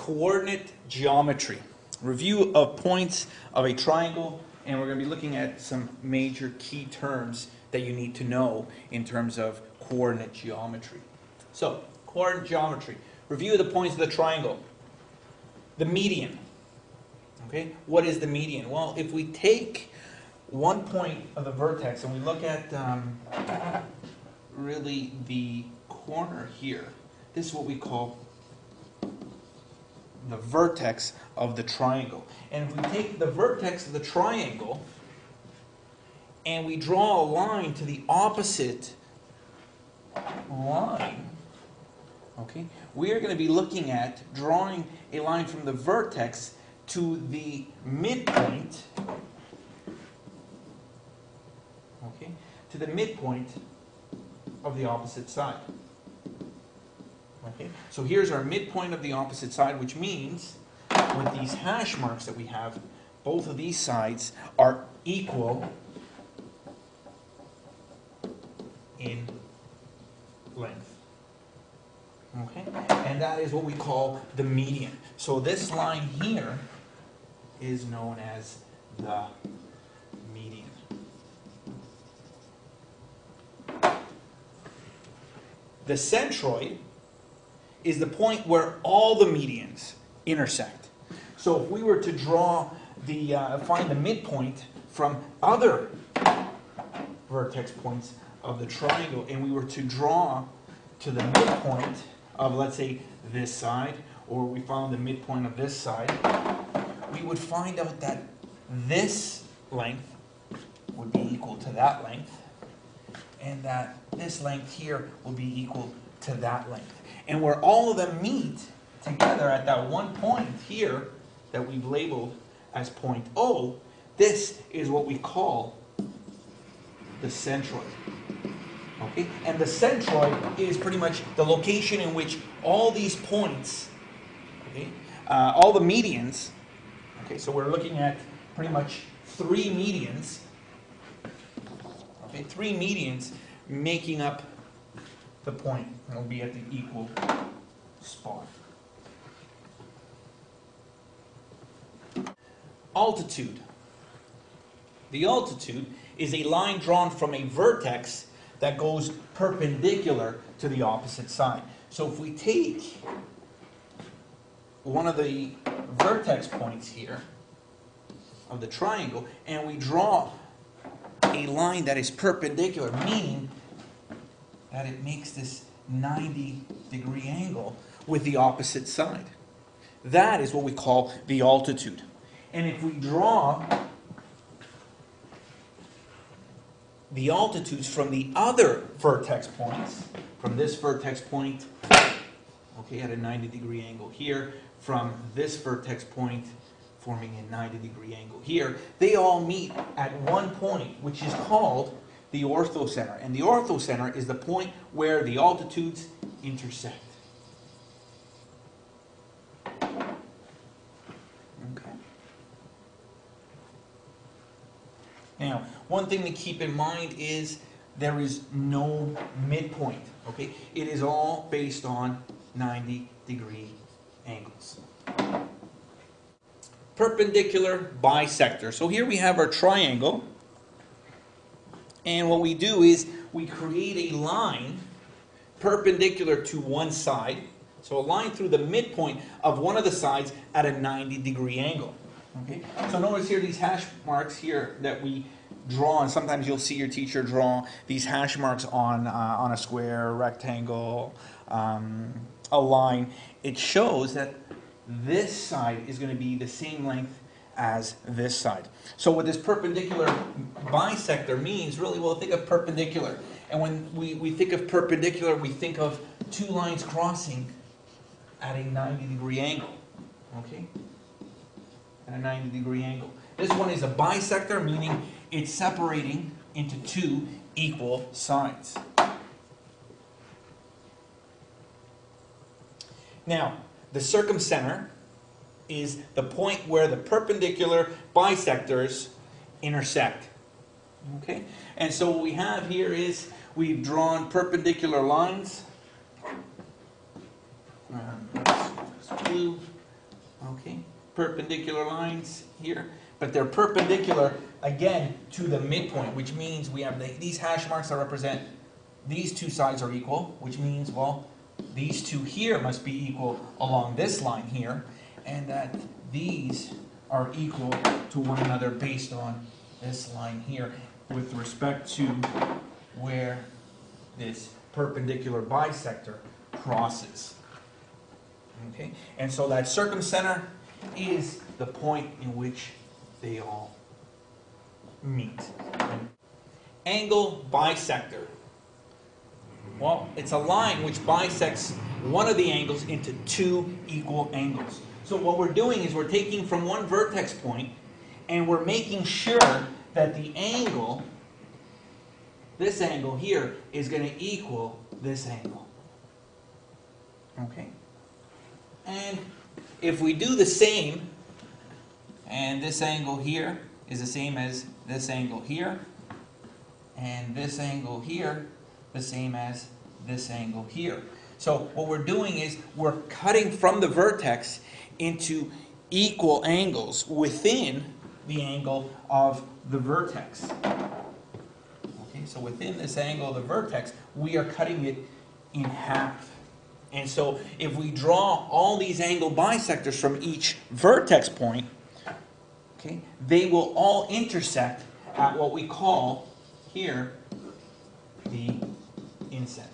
coordinate geometry. Review of points of a triangle, and we're going to be looking at some major key terms that you need to know in terms of coordinate geometry. So, coordinate geometry. Review of the points of the triangle. The median. Okay, what is the median? Well, if we take one point of the vertex and we look at really the corner here, this is what we call the vertex of the triangle. And if we take the vertex of the triangle and we draw a line to the opposite line, okay, we are going to be looking at drawing a line from the vertex to the midpoint, okay, to the midpoint of the opposite side. Okay, so here's our midpoint of the opposite side, which means with these hash marks that we have, both of these sides are equal in length. Okay, and that is what we call the median. So this line here is known as the median. The centroid is the point where all the medians intersect. So if we were to draw the, find the midpoint from other vertex points of the triangle, and we were to draw to the midpoint of, let's say, this side, or we found the midpoint of this side, we would find out that this length would be equal to that length, and that this length here will be equal to that length. And where all of them meet together at that one point here that we've labeled as point O, this is what we call the centroid. Okay? And the centroid is pretty much the location in which all these points, okay, all the medians, okay, so we're looking at pretty much three medians, okay, three medians making up the point, and it'll be at the equal spot. Altitude. The altitude is a line drawn from a vertex that goes perpendicular to the opposite side. So if we take one of the vertex points here of the triangle and we draw a line that is perpendicular, meaning that it makes this 90-degree angle with the opposite side. That is what we call the altitude. And if we draw the altitudes from the other vertex points, from this vertex point, okay, at a 90-degree angle here, from this vertex point forming a 90-degree angle here, they all meet at one point, which is called the orthocenter. And the orthocenter is the point where the altitudes intersect. Okay. Now, one thing to keep in mind is there is no midpoint. Okay? It is all based on 90-degree angles. Perpendicular bisector. So here we have our triangle. And what we do is we create a line perpendicular to one side. So a line through the midpoint of one of the sides at a 90-degree angle. Okay? So notice here these hash marks here that we draw, and sometimes you'll see your teacher draw these hash marks on a square, a rectangle, a line. It shows that this side is going to be the same length as this side. So what this perpendicular bisector means, really, well, think of perpendicular. And when we think of perpendicular, we think of two lines crossing at a 90-degree angle. Okay? At a 90-degree angle. This one is a bisector, meaning it's separating into two equal sides. Now, the circumcenter is the point where the perpendicular bisectors intersect. Okay? And so what we have here is we've drawn perpendicular lines. Blue. Okay, perpendicular lines here, but they're perpendicular again to the midpoint, which means we have these hash marks that represent these two sides are equal, which means, well, these two here must be equal along this line here, and that these are equal to one another based on this line here with respect to where this perpendicular bisector crosses. Okay, and so that circumcenter is the point in which they all meet. Angle bisector. Well, it's a line which bisects one of the angles into two equal angles. So what we're doing is we're taking from one vertex point and we're making sure that the angle, this angle here, is going to equal this angle. Okay? And if we do the same, and this angle here is the same as this angle here, and this angle here the same as this angle here. So what we're doing is we're cutting from the vertex into equal angles within the angle of the vertex. Okay, so within this angle of the vertex, we are cutting it in half. And so if we draw all these angle bisectors from each vertex point, okay, they will all intersect at what we call here the incenter.